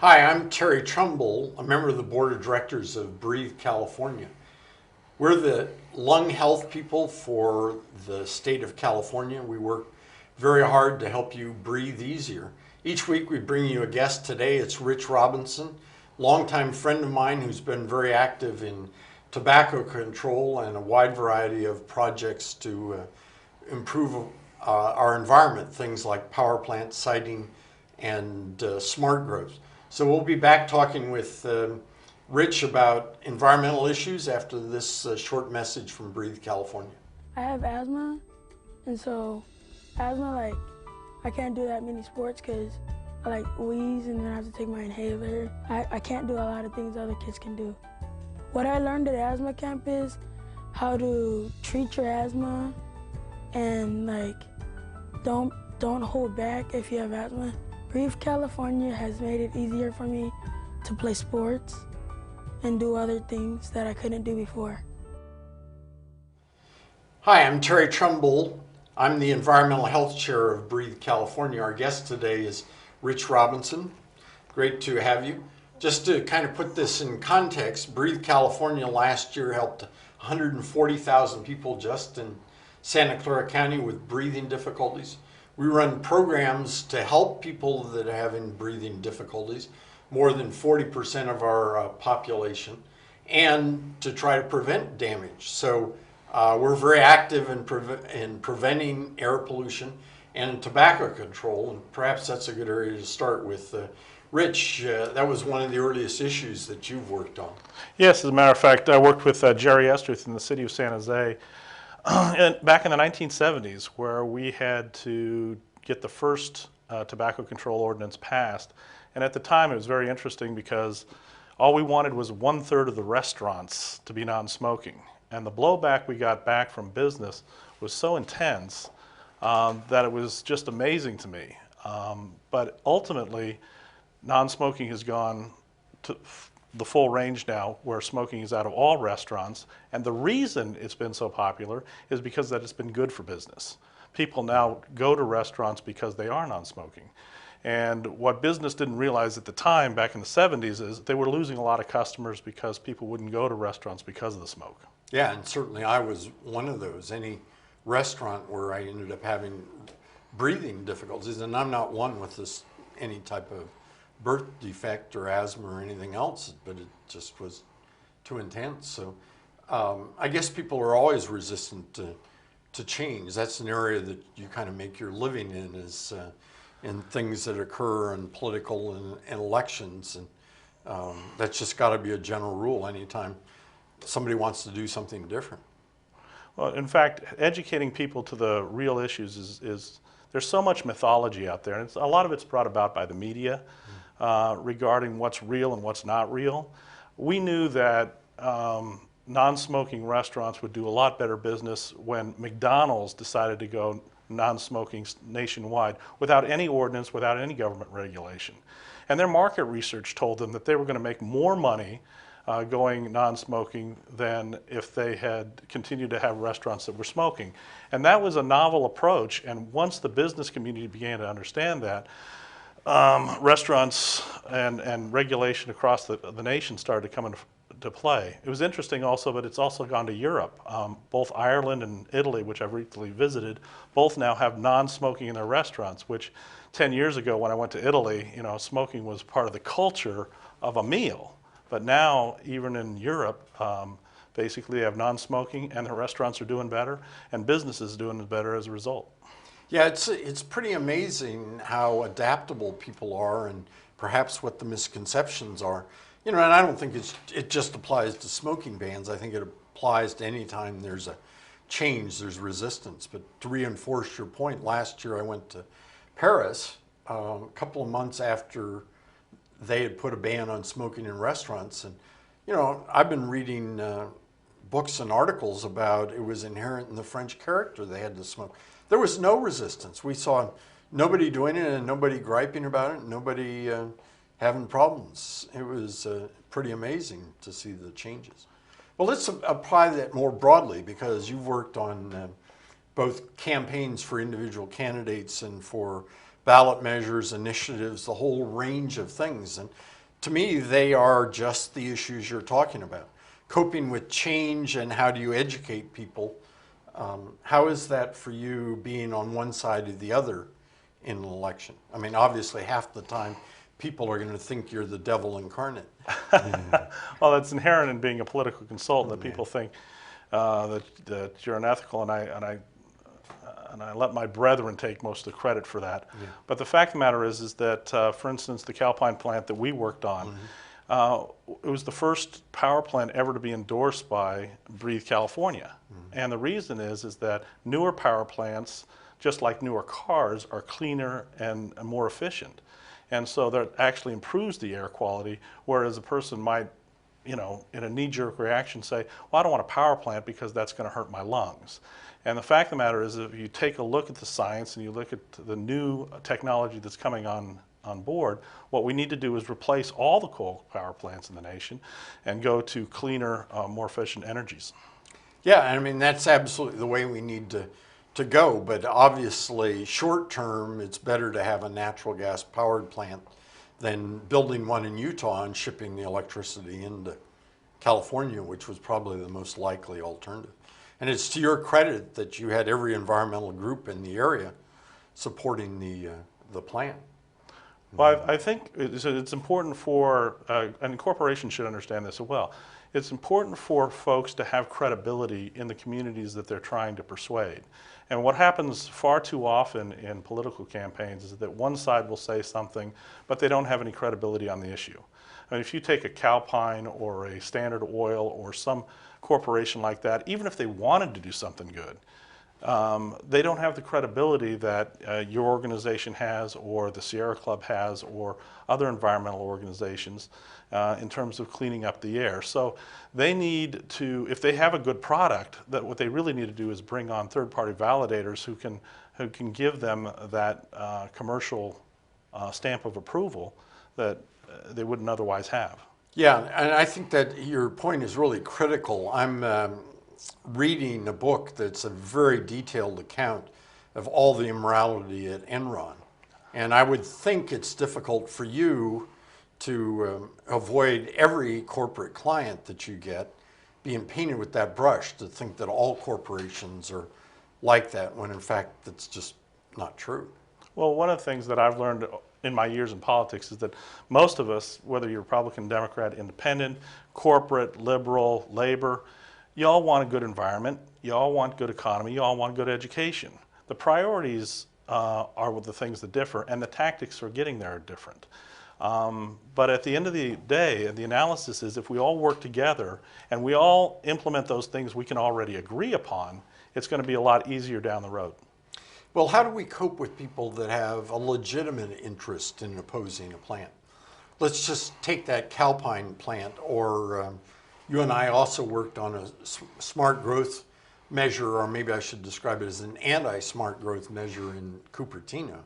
Hi, I'm Terry Trumbull, a member of the board of directors of Breathe California. We're the lung health people for the state of California. We work very hard to help you breathe easier. Each week we bring you a guest. Today it's Rich Robinson, longtime friend of mine who's been very active in tobacco control and a wide variety of projects to improve our environment, things like power plant siting and smart grows. So we'll be back talking with Rich about environmental issues after this short message from Breathe California. I have asthma, and so asthma, I can't do that many sports because I wheeze and then I have to take my inhaler. I can't do a lot of things other kids can do. What I learned at asthma camp is how to treat your asthma and don't hold back if you have asthma. Breathe California has made it easier for me to play sports and do other things that I couldn't do before. Hi, I'm Terry Trumbull. I'm the Environmental Health Chair of Breathe California. Our guest today is Rich Robinson. Great to have you. Just to kind of put this in context, Breathe California last year helped 140,000 people just in Santa Clara County with breathing difficulties. We run programs to help people that are having breathing difficulties, more than 40% of our population, and to try to prevent damage. So we're very active in preventing air pollution and tobacco control, and perhaps that's a good area to start with. Rich, that was one of the earliest issues that you've worked on. Yes, as a matter of fact, I worked with Jerry Estruth in the city of San Jose back in the 1970s, where we had to get the first tobacco control ordinance passed. And at the time, it was very interesting because all we wanted was 1/3 of the restaurants to be non-smoking. And the blowback we got back from business was so intense that it was just amazing to me. But ultimately, non-smoking has gone to the full range now, where smoking is out of all restaurants. And the reason it's been so popular is because that it's been good for business. People now go to restaurants because they are non-smoking. And what business didn't realize at the time, back in the 70s, is they were losing a lot of customers because people wouldn't go to restaurants because of the smoke. Yeah, and certainly I was one of those. Any restaurant where I ended up having breathing difficulties, and I'm not one with any type of birth defect or asthma or anything else, but it just was too intense. So I guess people are always resistant to change. That's an area that you kind of make your living in, is in things that occur in political and elections, and that's just got to be a general rule anytime somebody wants to do something different. Well, in fact, educating people to the real issues is there's so much mythology out there, and a lot of it's brought about by the media regarding what's real and what's not real. We knew that non-smoking restaurants would do a lot better business when McDonald's decided to go non-smoking nationwide without any ordinance, without any government regulation. And their market research told them that they were going to make more money going non-smoking than if they had continued to have restaurants that were smoking. And that was a novel approach, and once the business community began to understand that, restaurants and regulation across the nation started to come into play. It was interesting also, but it's also gone to Europe. Both Ireland and Italy, which I've recently visited, both now have non-smoking in their restaurants, which 10 years ago when I went to Italy, smoking was part of the culture of a meal. But now, even in Europe, basically they have non-smoking and the restaurants are doing better and businesses doing better as a result. Yeah, it's pretty amazing how adaptable people are, and perhaps what the misconceptions are. And I don't think it just applies to smoking bans. I think it applies to any time there's a change, there's resistance. But to reinforce your point, last year I went to Paris a couple of months after they had put a ban on smoking in restaurants. And, I've been reading books and articles about it was inherent in the French character they had to smoke. There was no resistance. We saw nobody doing it and nobody griping about it, nobody having problems. It was pretty amazing to see the changes. Well, let's apply that more broadly, because you've worked on both campaigns for individual candidates and for ballot measures, initiatives, the whole range of things. And to me, they are just the issues you're talking about. Coping with change and how do you educate people. How is that for you being on one side or the other in an election? I mean, obviously half the time people are going to think you're the devil incarnate. Well, that's inherent in being a political consultant, that people think that you're unethical, and I let my brethren take most of the credit for that. Yeah. But the fact of the matter is that, for instance, the Calpine plant that we worked on, it was the first power plant ever to be endorsed by Breathe California. And the reason is that newer power plants, just like newer cars, are cleaner and more efficient. And so that actually improves the air quality, whereas a person might, in a knee-jerk reaction say, well, I don't want a power plant because that's going to hurt my lungs. And the fact of the matter is, if you take a look at the science and you look at the new technology that's coming on board, what we need to do is replace all the coal power plants in the nation and go to cleaner, more efficient energies. Yeah, I mean, that's absolutely the way we need to go. But obviously, short term, it's better to have a natural gas powered plant than building one in Utah and shipping the electricity into California, which was probably the most likely alternative. And it's to your credit that you had every environmental group in the area supporting the plant. Well, I think it's important for, and corporations should understand this as well, it's important for folks to have credibility in the communities that they're trying to persuade. And what happens far too often in political campaigns is that one side will say something, but they don't have any credibility on the issue. I mean, if you take a Calpine or a Standard Oil or some corporation like that, even if they wanted to do something good, they don't have the credibility that your organization has, or the Sierra Club has, or other environmental organizations in terms of cleaning up the air. So they need to, if they have a good product, that what they really need to do is bring on third-party validators who can give them that commercial stamp of approval that they wouldn't otherwise have. Yeah, and I think that your point is really critical. I'm reading a book that's a very detailed account of all the immorality at Enron. And I would think it's difficult for you to avoid every corporate client that you get being painted with that brush, to think that all corporations are like that, when in fact that's just not true. Well, one of the things that I've learned in my years in politics is that most of us, whether you're Republican, Democrat, Independent, corporate, liberal, labor, you all want a good environment, you all want good economy, you all want good education. The priorities are the things that differ, and the tactics for getting there are different. But at the end of the day, the analysis is, if we all work together and we all implement those things we can already agree upon, it's going to be a lot easier down the road. Well, how do we cope with people that have a legitimate interest in opposing a plant? Let's just take that Calpine plant, or you and I also worked on a smart growth measure, or maybe I should describe it as an anti-smart growth measure in Cupertino.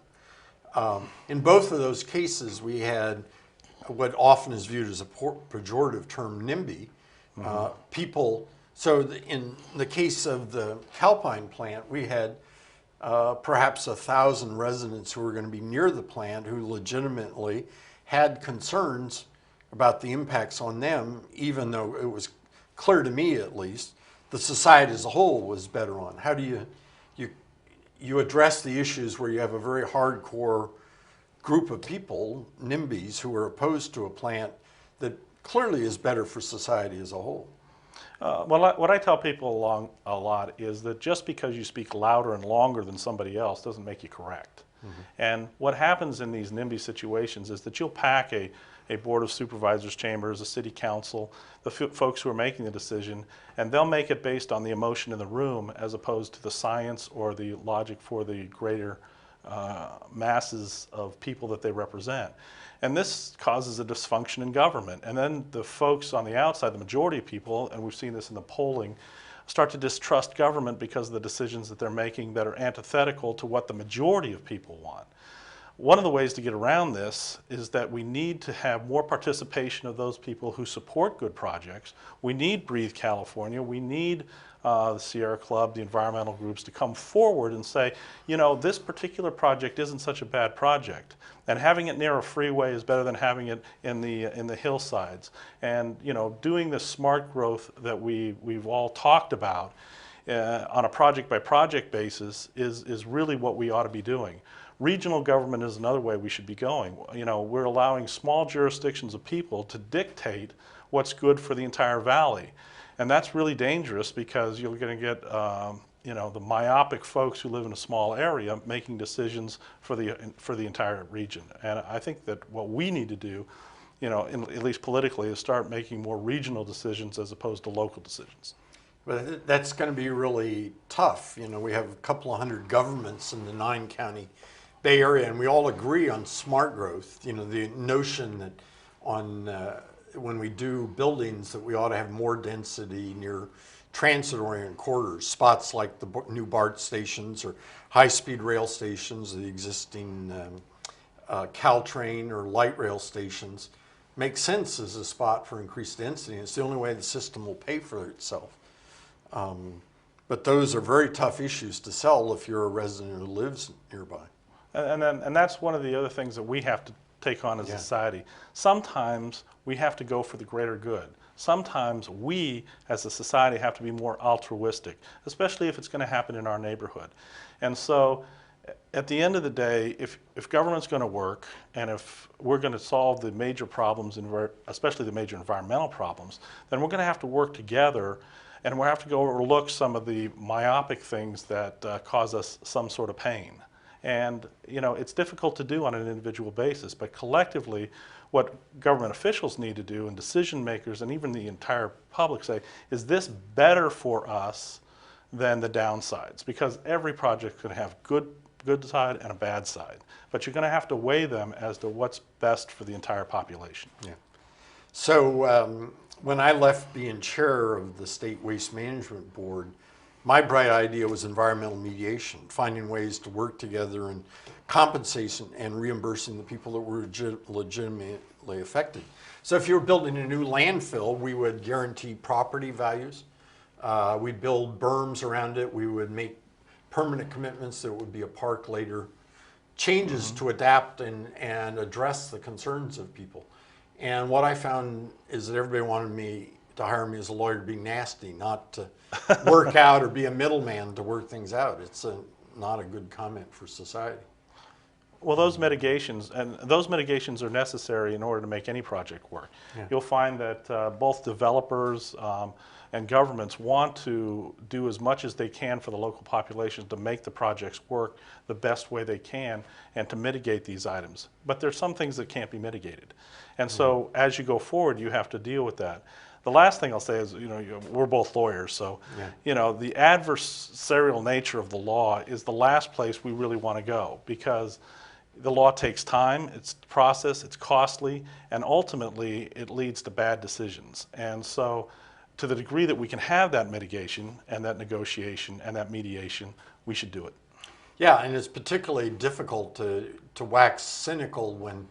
In both of those cases, we had what often is viewed as a pejorative term, NIMBY. People, in the case of the Calpine plant, we had perhaps 1,000 residents who were going to be near the plant who legitimately had concerns about the impacts on them, even though it was clear to me, at least, the society as a whole was better on. How do you address the issues where you have a very hardcore group of people, NIMBYs, who are opposed to a plant that clearly is better for society as a whole? Well, what I tell people a lot is that just because you speak louder and longer than somebody else doesn't make you correct. And what happens in these NIMBY situations is that you'll pack a board of supervisors chambers, a city council, the folks who are making the decision, and they'll make it based on the emotion in the room as opposed to the science or the logic for the greater masses of people that they represent. And this causes a dysfunction in government. And then the folks on the outside, the majority of people, and we've seen this in the polling, start to distrust government because of the decisions that they're making that are antithetical to what the majority of people want. one of the ways to get around this is that we need to have more participation of those people who support good projects. We need Breathe California. We need the Sierra Club, the environmental groups to come forward and say, you know, this particular project isn't such a bad project. And having it near a freeway is better than having it in the hillsides. And, you know, doing the smart growth that we've all talked about on a project by project basis is really what we ought to be doing. Regional government is another way we should be going. You know, we're allowing small jurisdictions of people to dictate what's good for the entire valley. And that's really dangerous because you're going to get, you know, the myopic folks who live in a small area making decisions for the entire region. And I think that what we need to do, you know, at least politically, is start making more regional decisions as opposed to local decisions. But that's going to be really tough. You know, we have a couple of hundred governments in the 9-county Bay Area, and we all agree on smart growth. You know, the notion that when we do buildings that we ought to have more density near transit-oriented corridors, spots like the new BART stations or high-speed rail stations, the existing Caltrain or light rail stations, makes sense as a spot for increased density. It's the only way the system will pay for itself. But those are very tough issues to sell if you're a resident who lives nearby. And that's one of the other things that we have to take on as a society. Sometimes we have to go for the greater good. Sometimes we, as a society, have to be more altruistic, especially if it's going to happen in our neighborhood. And so, at the end of the day, if government's going to work, and if we're going to solve the major problems, especially the major environmental problems, then we're going to have to work together, and we'll have to go overlook some of the myopic things that cause us some sort of pain. And, you know, it's difficult to do on an individual basis, but collectively, what government officials need to do, and decision makers, and even the entire public say, is this better for us than the downsides? Because every project can have good side and a bad side, but you're going to have to weigh them as to what's best for the entire population. Yeah. So when I left being chair of the State Waste Management Board, my bright idea was environmental mediation, finding ways to work together and compensation and reimbursing the people that were legitimately affected. So if you were building a new landfill, we would guarantee property values. We'd build berms around it. We would make permanent commitments that it would be a park later. Changes to adapt and address the concerns of people. And what I found is that everybody wanted me to hire me as a lawyer to be nasty, not to work out or be a middleman to work things out. It's not a good comment for society. Well, those mitigations are necessary in order to make any project work. Yeah. You'll find that both developers and governments want to do as much as they can for the local population to make the projects work the best way they can and to mitigate these items. But there's some things that can't be mitigated. And so as you go forward, you have to deal with that. The last thing I'll say is, you know, we're both lawyers, so, you know, the adversarial nature of the law is the last place we really want to go, because the law takes time, it's the process, it's costly, and ultimately it leads to bad decisions. And so to the degree that we can have that mitigation and that negotiation and that mediation, we should do it. Yeah, and it's particularly difficult to wax cynical when,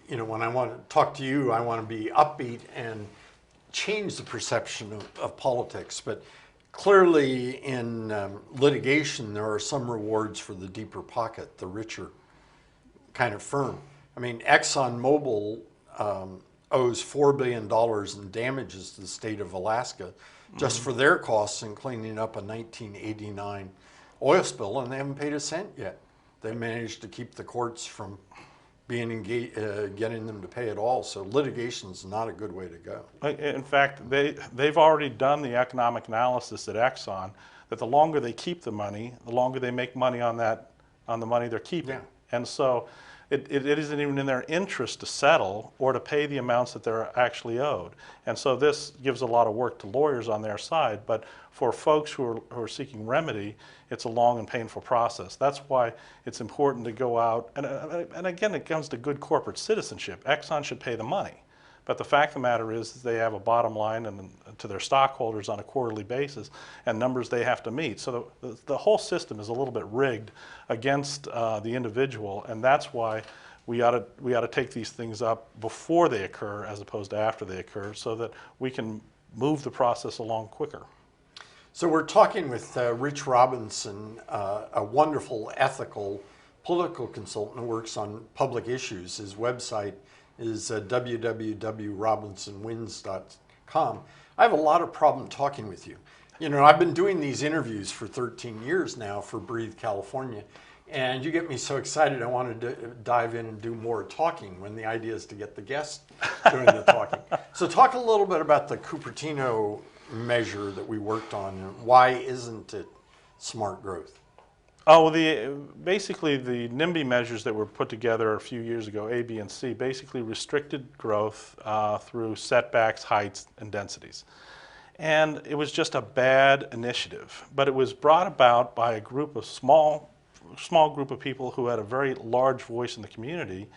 you know, when I want to talk to you, I want to be upbeat and change the perception of politics. But clearly in litigation, there are some rewards for the deeper pocket, the richer kind of firm. I mean, ExxonMobil owes $4 billion in damages to the state of Alaska just for their costs in cleaning up a 1989 oil spill, and they haven't paid a cent yet. They managed to keep the courts from being getting them to pay at all. So litigation is not a good way to go. In fact, they've already done the economic analysis at Exxon that the longer they keep the money, the longer they make money on the money they're keeping. Yeah. And so it isn't even in their interest to settle or to pay the amounts that they're actually owed. And so this gives a lot of work to lawyers on their side, but for folks who are seeking remedy, it's a long and painful process. That's why it's important to go out, and again, it comes to good corporate citizenship. Exxon should pay the money, But the fact of the matter is they have a bottom line and to their stockholders on a quarterly basis and numbers they have to meet. So the whole system is a little bit rigged against the individual, and that's why we ought to take these things up before they occur as opposed to after they occur, so that we can move the process along quicker. So we're talking with Rich Robinson, a wonderful ethical political consultant who works on public issues. His website is www.robinsonwins.com. I have a lot of problem talking with you. You know, I've been doing these interviews for 13 years now for Breathe California, and you get me so excited I want to dive in and do more talking when the idea is to get the guests doing the talking. So talk a little bit about the Cupertino measure that we worked on, and why isn't it smart growth? Oh, basically the NIMBY measures that were put together a few years ago, A, B, and C, basically restricted growth through setbacks, heights, and densities. And it was just a bad initiative, but it was brought about by a group of small group of people who had a very large voice in the community,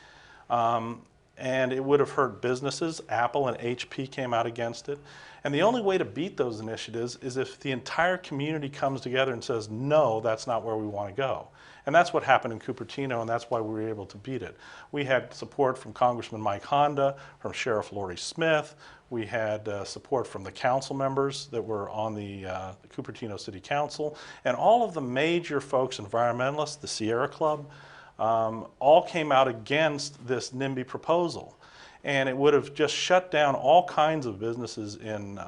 and it would have hurt businesses. Apple and HP came out against it. And the only way to beat those initiatives is if the entire community comes together and says, no, that's not where we want to go. And that's what happened in Cupertino, and that's why we were able to beat it. We had support from Congressman Mike Honda, from Sheriff Laurie Smith. We had support from the council members that were on the Cupertino City Council. And all of the major folks, environmentalists, the Sierra Club, all came out against this NIMBY proposal. And it would have just shut down all kinds of businesses in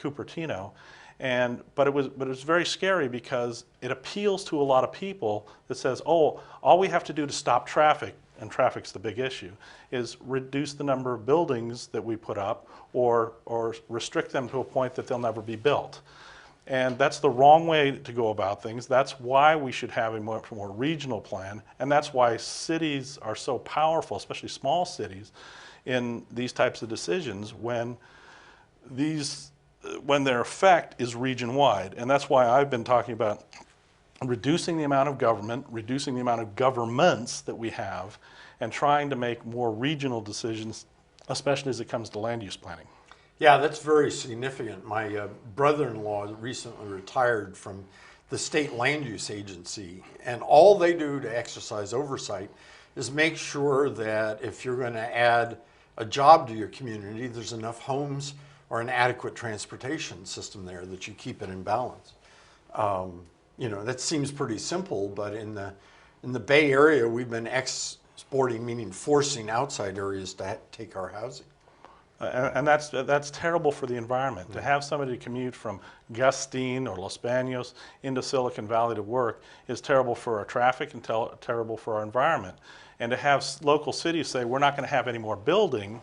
Cupertino. But it was very scary because it appeals to a lot of people that says, oh, all we have to do to stop traffic, and traffic's the big issue, is reduce the number of buildings that we put up or restrict them to a point that they'll never be built. And that's the wrong way to go about things. That's why we should have a more regional plan, and that's why cities are so powerful, especially small cities, in these types of decisions when their effect is region-wide. And that's why I've been talking about reducing the amount of government, reducing the amount of governments that we have, and trying to make more regional decisions, especially as it comes to land use planning. Yeah, that's very significant. My brother-in-law recently retired from the state land use agency, and all they do to exercise oversight is make sure that if you're going to add a job to your community, there's enough homes or an adequate transportation system there that you keep it in balance. You know, that seems pretty simple, but in the Bay Area, we've been exporting, meaning forcing outside areas to take our housing. And that's terrible for the environment. To have somebody commute from Gustine or Los Banos into Silicon Valley to work is terrible for our traffic and terrible for our environment. And to have local cities say, we're not going to have any more building,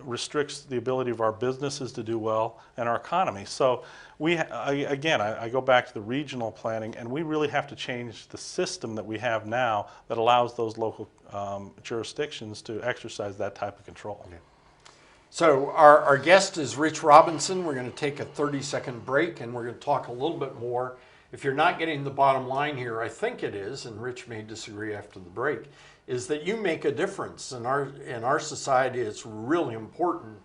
restricts the ability of our businesses to do well and our economy. So I go back to the regional planning, and we really have to change the system that we have now that allows those local jurisdictions to exercise that type of control. Okay. So our guest is Rich Robinson. We're going to take a 30-second break, and we're going to talk a little bit more. If you're not getting the bottom line here, I think it is, and Rich may disagree after the break, is that you make a difference. In our society, it's really important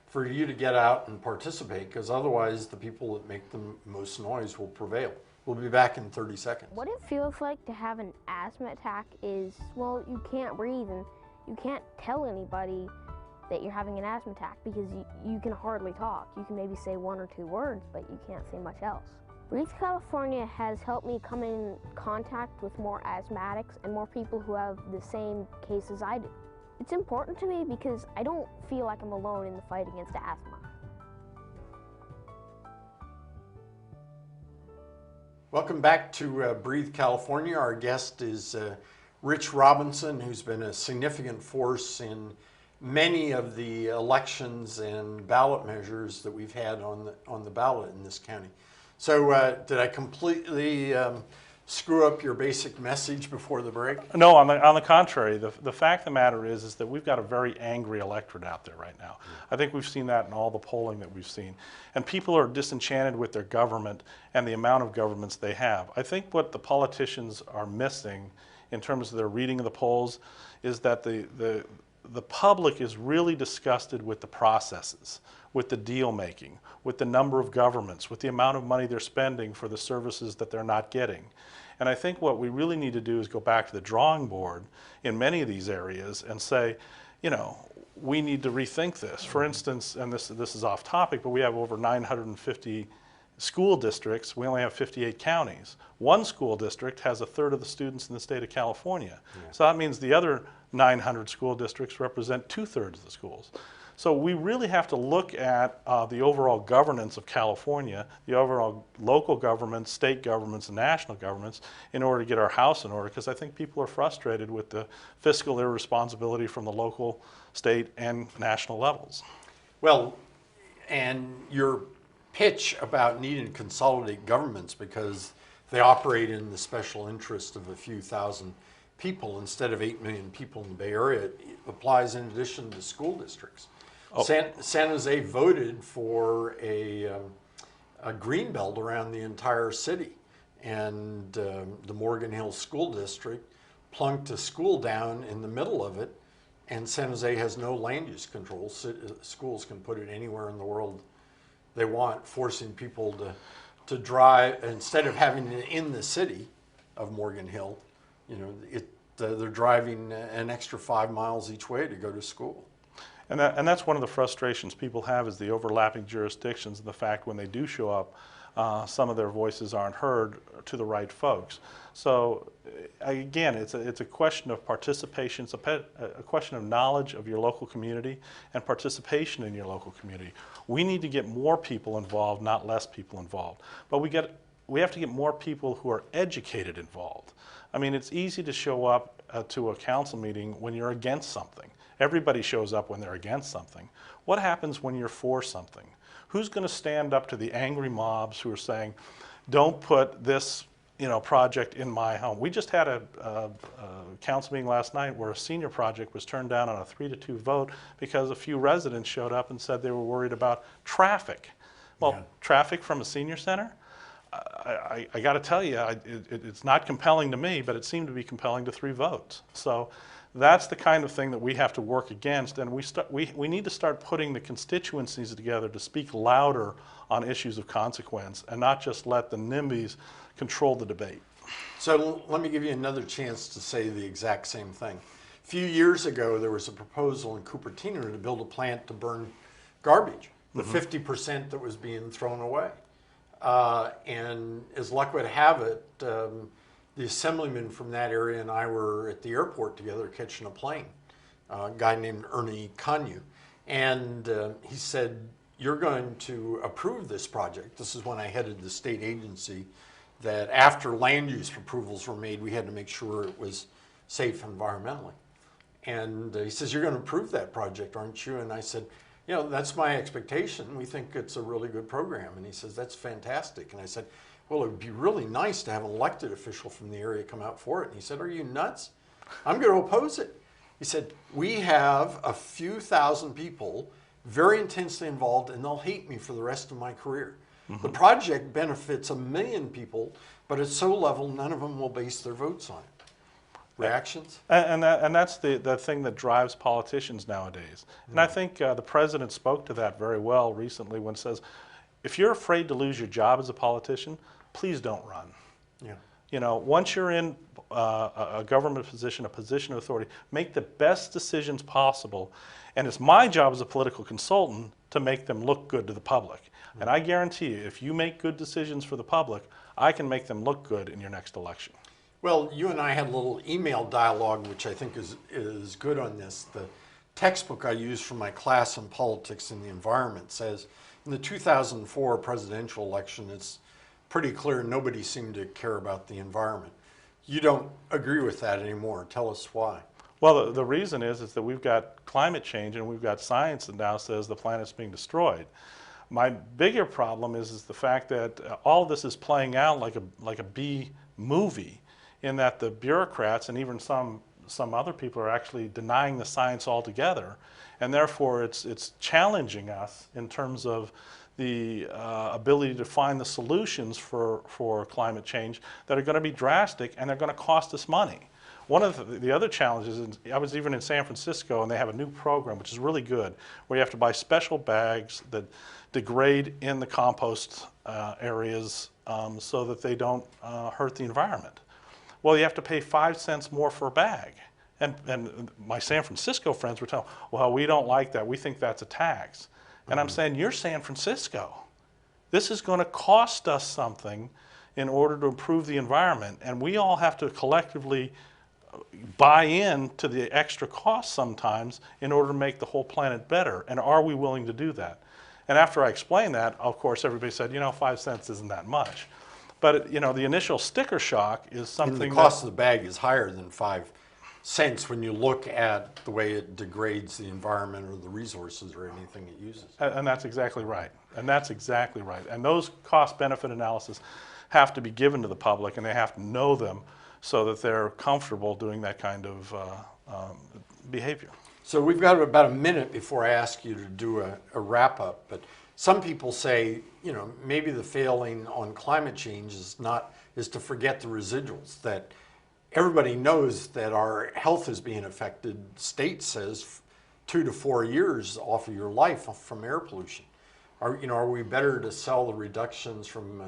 for you to get out and participate, because otherwise the people that make the most noise will prevail. We'll be back in 30 seconds. What it feels like to have an asthma attack is, well, you can't breathe and you can't tell anybody that you're having an asthma attack because you can hardly talk. You can maybe say 1 or 2 words, but you can't say much else. Breathe California has helped me come in contact with more asthmatics and more people who have the same case as I do. It's important to me because I don't feel like I'm alone in the fight against asthma. Welcome back to Breathe California. Our guest is Rich Robinson, who's been a significant force in many of the elections and ballot measures that we've had on the ballot in this county. So did I completely screw up your basic message before the break? No, on the contrary. The fact of the matter is that we've got a very angry electorate out there right now. I think we've seen that in all the polling that we've seen. And people are disenchanted with their government and the amount of governments they have. I think what the politicians are missing in terms of their reading of the polls is that the public is really disgusted with the processes, with the deal making, with the number of governments, with the amount of money they're spending for the services that they're not getting. And I think what we really need to do is go back to the drawing board in many of these areas and say, you know, we need to rethink this. For instance, and this is off topic, but we have over 950 school districts. We only have 58 counties. One school district has a third of the students in the state of California. So that means the other 900 school districts represent 2/3 of the schools. So we really have to look at the overall governance of California, the overall local governments, state governments, and national governments in order to get our house in order, because I think people are frustrated with the fiscal irresponsibility from the local, state, and national levels. Well, and your pitch about needing to consolidate governments because they operate in the special interest of a few thousand people instead of 8 million people in the Bay Area, it applies in addition to school districts. Oh. San Jose voted for a green belt around the entire city, and the Morgan Hills School District plunked a school down in the middle of it, and San Jose has no land use control. Schools can put it anywhere in the world they want, forcing people to drive, instead of having it in the city of Morgan Hill, you know, they're driving an extra 5 miles each way to go to school. And that's one of the frustrations people have, is the overlapping jurisdictions and the fact when they do show up, some of their voices aren't heard to the right folks. So again, it's a question of participation. It's a question of knowledge of your local community and participation in your local community. We need to get more people involved, not less people involved. But we have to get more people who are educated involved. I mean, it's easy to show up to a council meeting when you're against something. Everybody shows up when they're against something. What happens when you're for something? Who's going to stand up to the angry mobs who are saying, don't put this, you know, project in my home? We just had a council meeting last night where a senior project was turned down on a 3-2 vote because a few residents showed up and said they were worried about traffic. Well, Yeah. Traffic from a senior center? I got to tell you, it's not compelling to me, but it seemed to be compelling to 3 votes. So that's the kind of thing that we have to work against, and we need to start putting the constituencies together to speak louder on issues of consequence and not just let the NIMBYs control the debate. So let me give you another chance to say the exact same thing. A few years ago, there was a proposal in Cupertino to build a plant to burn garbage, the 50% that was being thrown away. And as luck would have it, the assemblyman from that area and I were at the airport together catching a plane, a guy named Ernie Conyu. And he said, you're going to approve this project. This is when I headed the state agency that after land use approvals were made, we had to make sure it was safe environmentally. And he says, you're going to approve that project, aren't you? And I said, you know, that's my expectation. We think it's a really good program. And he says, that's fantastic. And I said, well, it would be really nice to have an elected official from the area come out for it. And he said, are you nuts? I'm going to oppose it. He said, we have a few thousand people very intensely involved, and they'll hate me for the rest of my career. The project benefits 1 million people, but it's so level, none of them will base their votes on it. Reactions? And that's the thing that drives politicians nowadays. And I think the president spoke to that very well recently when he says, if you're afraid to lose your job as a politician, please don't run. Yeah. You know, once you're in a government position, a position of authority, make the best decisions possible. And it's my job as a political consultant to make them look good to the public. And I guarantee you, if you make good decisions for the public, I can make them look good in your next election. Well, you and I had a little email dialogue, which I think is good on this. The textbook I use for my class in politics and the environment says, in the 2004 presidential election, it's pretty clear nobody seemed to care about the environment. You don't agree with that anymore. Tell us why. Well, the reason is that we've got climate change and we've got science that now says the planet's being destroyed. My bigger problem is the fact that all of this is playing out like a B movie, in that the bureaucrats and even some other people are actually denying the science altogether, and therefore it's challenging us in terms of the ability to find the solutions for climate change that are going to be drastic and they're going to cost us money. One of the other challenges, I was even in San Francisco, and they have a new program which is really good, where you have to buy special bags that degrade in the compost areas so that they don't hurt the environment. Well, you have to pay 5 cents more for a bag. And my San Francisco friends were telling, well, we don't like that. We think that's a tax. And I'm saying, you're San Francisco. This is going to cost us something in order to improve the environment. And we all have to collectively buy in to the extra cost sometimes in order to make the whole planet better. And are we willing to do that? And after I explained that, of course, everybody said, 5 cents isn't that much. But, the initial sticker shock is something And the cost of the bag is higher than 5 cents when you look at the way it degrades the environment or the resources or anything it uses. And that's exactly right. And that's exactly right. And those cost-benefit analysis have to be given to the public, and they have to know them so that they're comfortable doing that kind of behavior. So we've got about a minute before I ask you to do a wrap-up, but some people say, maybe the failing on climate change is to forget the residuals, that everybody knows that our health is being affected. State says 2 to 4 years off of your life from air pollution. Are we better to sell the reductions from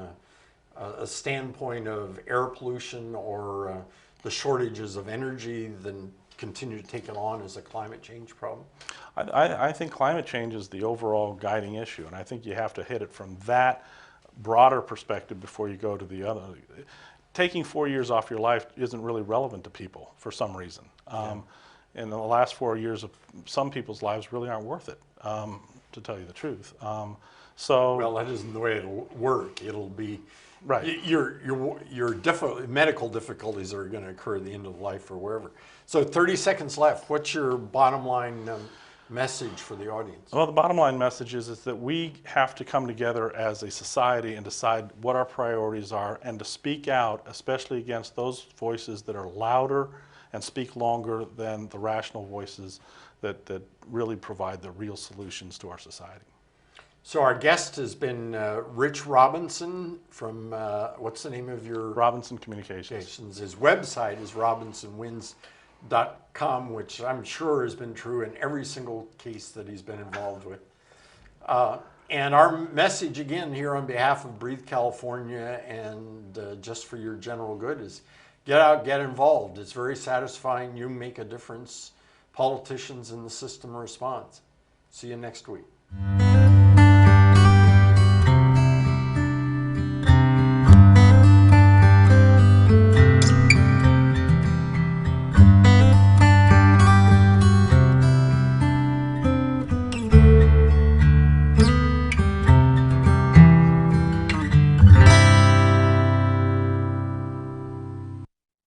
a standpoint of air pollution or the shortages of energy than continue to take it on as a climate change problem? I think climate change is the overall guiding issue, and I think you have to hit it from that broader perspective before you go to the other. Taking 4 years off your life isn't really relevant to people for some reason. In the last 4 years of some people's lives really aren't worth it, to tell you the truth. Well, that isn't the way it'll work. It'll be Right. Your medical difficulties are going to occur at the end of life or wherever. So 30 seconds left. What's your bottom line message for the audience? Well, the bottom line message is that we have to come together as a society and decide what our priorities are, and to speak out, especially against those voices that are louder and speak longer than the rational voices that really provide the real solutions to our society. So our guest has been Rich Robinson from, what's the name of your? Robinson Communications. His website is robinsonwins.com, which I'm sure has been true in every single case that he's been involved with. And our message again here on behalf of Breathe California and just for your general good is get out, get involved. It's very satisfying. You make a difference. Politicians in the system respond. See you next week.